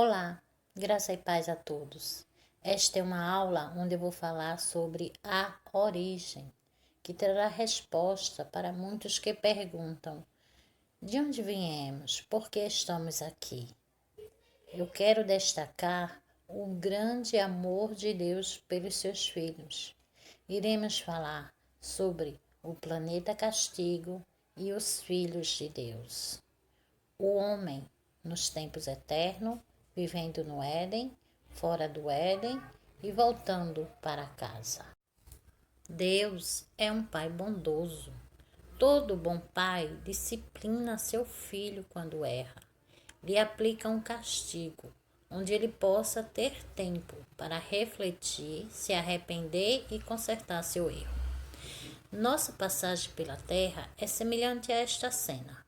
Olá, graça e paz a todos. Esta é uma aula onde eu vou falar sobre a origem, que trará resposta para muitos que perguntam: de onde viemos? Por que estamos aqui? Eu quero destacar o grande amor de Deus pelos seus filhos. Iremos falar sobre o planeta castigo e os filhos de Deus. O homem, nos tempos eternos, vivendo no Éden, fora do Éden e voltando para casa. Deus é um pai bondoso. Todo bom pai disciplina seu filho quando erra. Lhe aplica um castigo, onde ele possa ter tempo para refletir, se arrepender e consertar seu erro. Nossa passagem pela terra é semelhante a esta cena.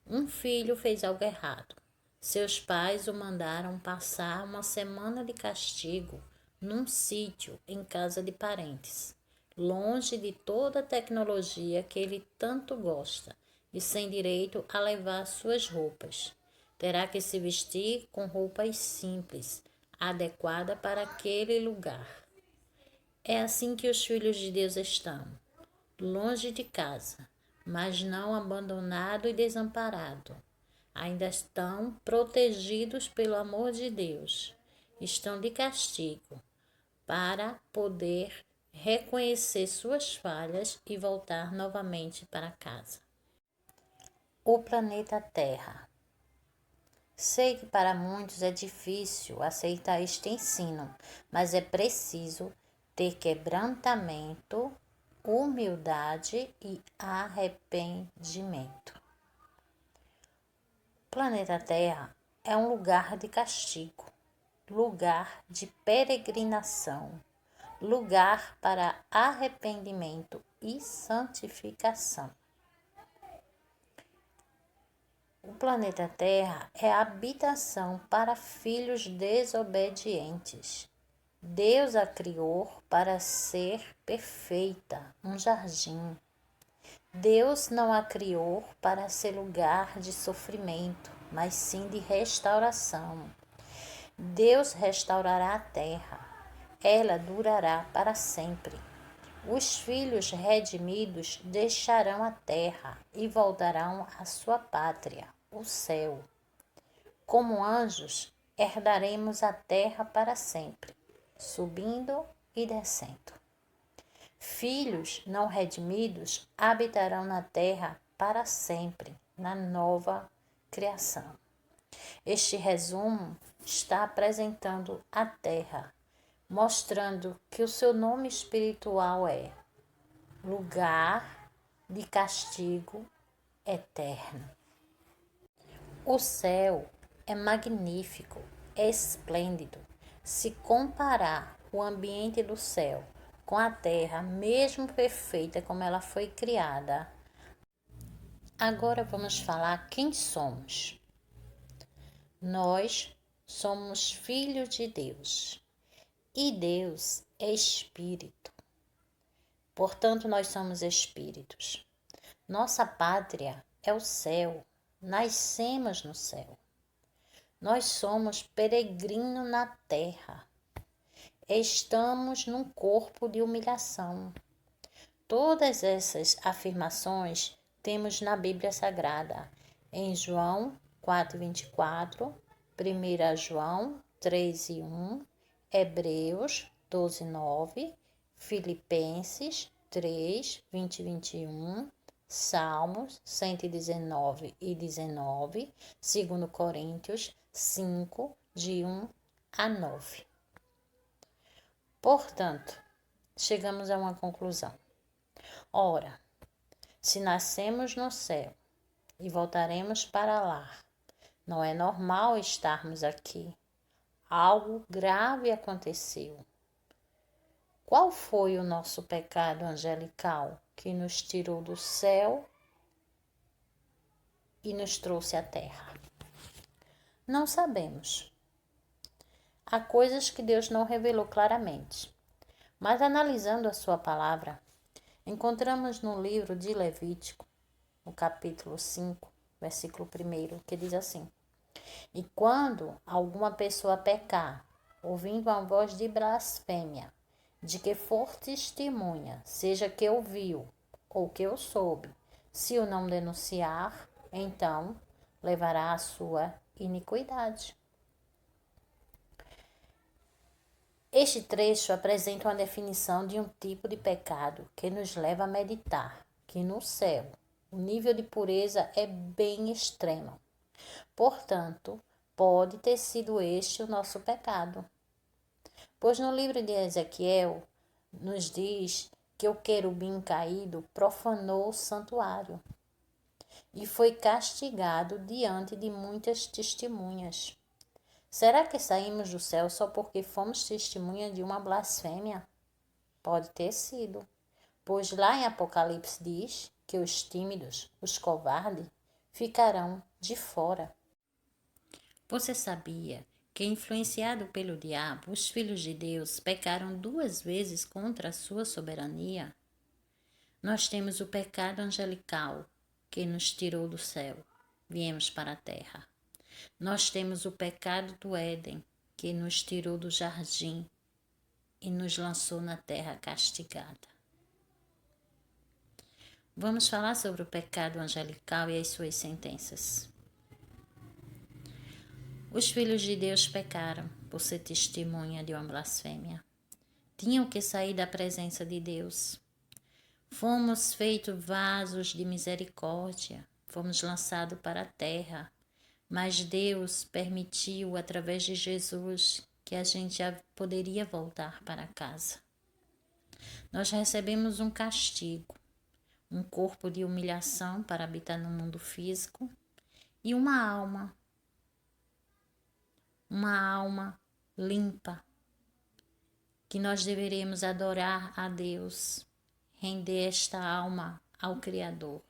Um filho fez algo errado. Seus pais o mandaram passar uma semana de castigo num sítio em casa de parentes, longe de toda a tecnologia que ele tanto gosta e sem direito a levar suas roupas. Terá que se vestir com roupas simples, adequada para aquele lugar. É assim que os filhos de Deus estão, longe de casa, mas não abandonado e desamparado. Ainda estão protegidos pelo amor de Deus. Estão de castigo para poder reconhecer suas falhas e voltar novamente para casa. O planeta Terra. Sei que para muitos é difícil aceitar este ensino, mas é preciso ter quebrantamento, humildade e arrependimento. O planeta Terra é um lugar de castigo, lugar de peregrinação, lugar para arrependimento e santificação. O planeta Terra é a habitação para filhos desobedientes. Deus a criou para ser perfeita, um jardim. Deus não a criou para ser lugar de sofrimento, mas sim de restauração. Deus restaurará a terra, ela durará para sempre. Os filhos redimidos deixarão a terra e voltarão à sua pátria, o céu. Como anjos, herdaremos a terra para sempre, subindo e descendo. Filhos não redimidos habitarão na terra para sempre, na nova criação. Este resumo está apresentando a terra, mostrando que o seu nome espiritual é lugar de castigo eterno. O céu é magnífico, é esplêndido. Se comparar o ambiente do céu com a terra, mesmo perfeita como ela foi criada. Agora vamos falar quem somos. Nós somos filhos de Deus e Deus é espírito. Portanto, nós somos espíritos. Nossa pátria é o céu, nascemos no céu. Nós somos peregrinos na terra. Estamos num corpo de humilhação. Todas essas afirmações temos na Bíblia Sagrada, em João 4:24, 1 João 3:1, Hebreus 12:9, Filipenses 3:20-21, Salmos 119 e 19, 2 Coríntios 5, de 1 a 9. Portanto, chegamos a uma conclusão. Ora, se nascemos no céu e voltaremos para lá, não é normal estarmos aqui. Algo grave aconteceu. Qual foi o nosso pecado angelical que nos tirou do céu e nos trouxe à terra? Não sabemos. Há coisas que Deus não revelou claramente, mas analisando a sua palavra, encontramos no livro de Levítico, no capítulo 5, versículo 1, que diz assim: E quando alguma pessoa pecar, ouvindo uma voz de blasfêmia, de que for testemunha, seja que ouviu ou que eu soube, se o não denunciar, então levará a sua iniquidade. Este trecho apresenta uma definição de um tipo de pecado que nos leva a meditar que no céu o nível de pureza é bem extremo. Portanto, pode ter sido este o nosso pecado. Pois no livro de Ezequiel nos diz que o querubim caído profanou o santuário e foi castigado diante de muitas testemunhas. Será que saímos do céu só porque fomos testemunha de uma blasfêmia? Pode ter sido, pois lá em Apocalipse diz que os tímidos, os covardes, ficarão de fora. Você sabia que, influenciado pelo diabo, os filhos de Deus pecaram 2 vezes contra a sua soberania? Nós temos o pecado angelical, que nos tirou do céu, viemos para a terra. Nós temos o pecado do Éden, que nos tirou do jardim e nos lançou na terra castigada. Vamos falar sobre o pecado angelical e as suas sentenças. Os filhos de Deus pecaram por ser testemunha de uma blasfêmia. Tinham que sair da presença de Deus. Fomos feitos vasos de misericórdia, fomos lançados para a terra, mas Deus permitiu, através de Jesus, que a gente já poderia voltar para casa. Nós recebemos um castigo, um corpo de humilhação para habitar no mundo físico e uma alma limpa, que nós deveremos adorar a Deus, render esta alma ao Criador.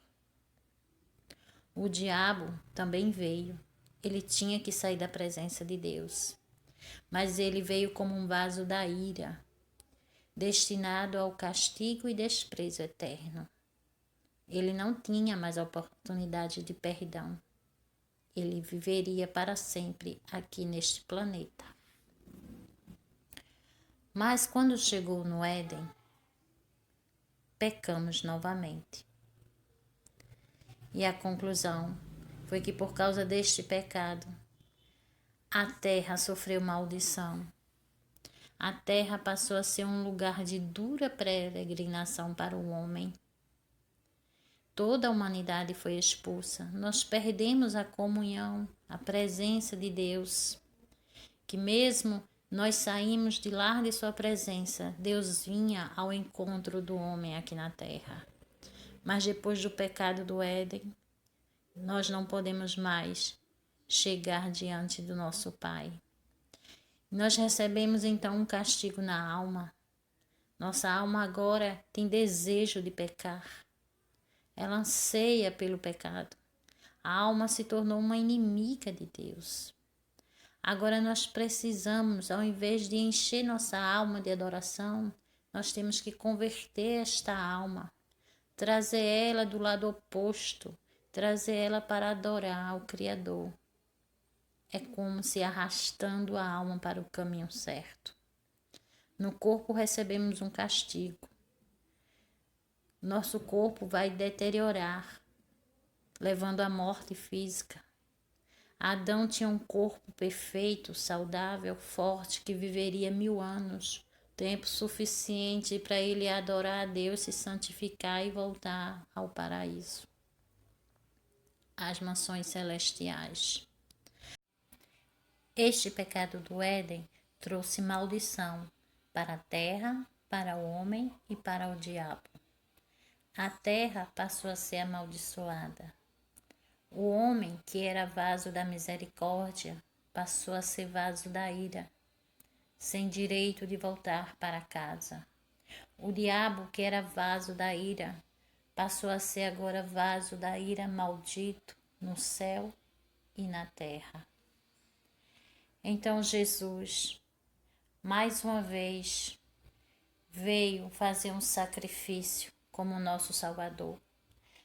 O diabo também veio, ele tinha que sair da presença de Deus, mas ele veio como um vaso da ira, destinado ao castigo e desprezo eterno. Ele não tinha mais a oportunidade de perdão. Ele viveria para sempre aqui neste planeta. Mas quando chegou no Éden, pecamos novamente. E a conclusão foi que por causa deste pecado, a terra sofreu maldição. A terra passou a ser um lugar de dura peregrinação para o homem. Toda a humanidade foi expulsa. Nós perdemos a comunhão, a presença de Deus, que mesmo nós saímos de lá de sua presença, Deus vinha ao encontro do homem aqui na terra. Mas depois do pecado do Éden, nós não podemos mais chegar diante do nosso Pai. Nós recebemos então um castigo na alma. Nossa alma agora tem desejo de pecar. Ela anseia pelo pecado. A alma se tornou uma inimiga de Deus. Agora nós precisamos, ao invés de encher nossa alma de adoração, nós temos que converter esta alma, trazer ela do lado oposto, trazer ela para adorar o Criador. É como se arrastando a alma para o caminho certo. No corpo recebemos um castigo. Nosso corpo vai deteriorar, levando à morte física. Adão tinha um corpo perfeito, saudável, forte, que viveria 1000 anos, tempo suficiente para ele adorar a Deus, se santificar e voltar ao paraíso, às mansões celestiais. Este pecado do Éden trouxe maldição para a terra, para o homem e para o diabo. A terra passou a ser amaldiçoada. O homem, que era vaso da misericórdia, passou a ser vaso da ira, sem direito de voltar para casa. O diabo, que era vaso da ira, passou a ser agora vaso da ira maldito no céu e na terra. Então Jesus, mais uma vez, veio fazer um sacrifício como nosso Salvador.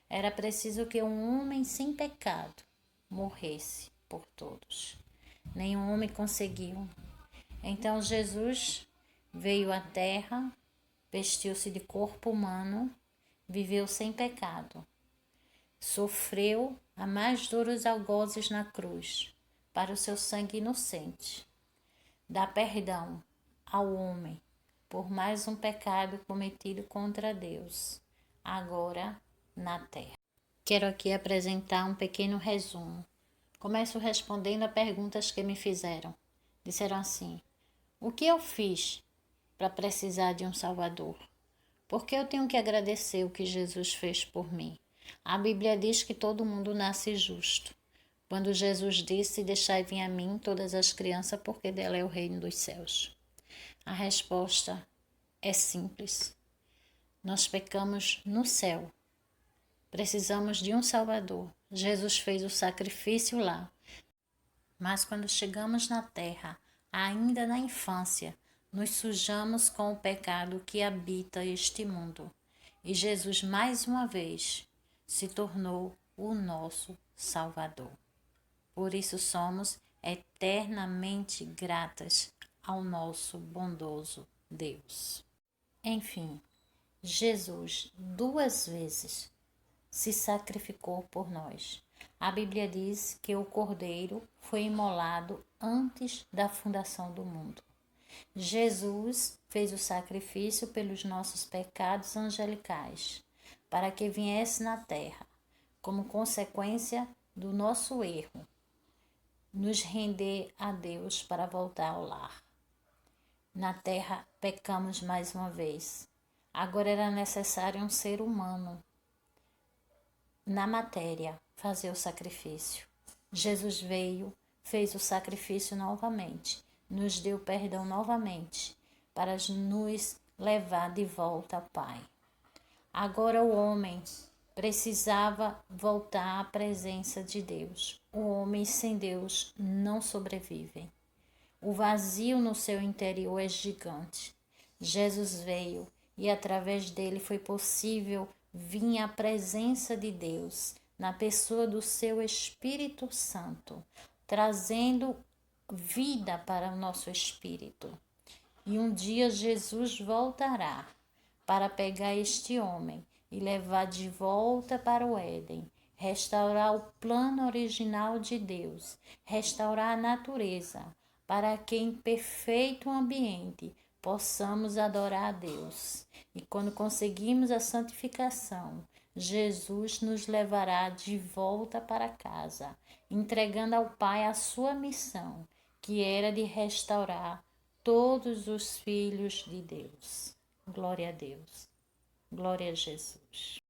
Era preciso que um homem sem pecado morresse por todos. Nenhum homem conseguiu. Então Jesus veio à terra, vestiu-se de corpo humano, viveu sem pecado. Sofreu a mais duros algozes na cruz, para o seu sangue inocente. Dá perdão ao homem por mais um pecado cometido contra Deus, agora na terra. Quero aqui apresentar um pequeno resumo. Começo respondendo a perguntas que me fizeram. Disseram assim: o que eu fiz para precisar de um Salvador? Por que eu tenho que agradecer o que Jesus fez por mim? A Bíblia diz que todo mundo nasce justo. Quando Jesus disse: deixai vir a mim todas as crianças, porque dela é o reino dos céus. A resposta é simples. Nós pecamos no céu. Precisamos de um Salvador. Jesus fez o sacrifício lá. Mas quando chegamos na terra, ainda na infância, nos sujamos com o pecado que habita este mundo. E Jesus, mais uma vez, se tornou o nosso Salvador. Por isso somos eternamente gratas ao nosso bondoso Deus. Enfim, Jesus 2 vezes se sacrificou por nós. A Bíblia diz que o Cordeiro foi imolado antes da fundação do mundo. Jesus fez o sacrifício pelos nossos pecados angelicais, para que viesse na terra, como consequência do nosso erro, nos render a Deus para voltar ao lar. Na terra pecamos mais uma vez. Agora era necessário um ser humano na matéria fazer o sacrifício. Jesus veio, fez o sacrifício novamente, nos deu perdão novamente, para nos levar de volta ao Pai. Agora o homem precisava voltar à presença de Deus. O homem sem Deus não sobrevive. O vazio no seu interior é gigante. Jesus veio e através dele foi possível vir à presença de Deus na pessoa do seu Espírito Santo, trazendo vida para o nosso espírito. E um dia Jesus voltará para pegar este homem e levar de volta para o Éden, restaurar o plano original de Deus, restaurar a natureza, para que em perfeito ambiente possamos adorar a Deus. E quando conseguimos a santificação, Jesus nos levará de volta para casa, entregando ao Pai a sua missão, que era de restaurar todos os filhos de Deus. Glória a Deus. Glória a Jesus.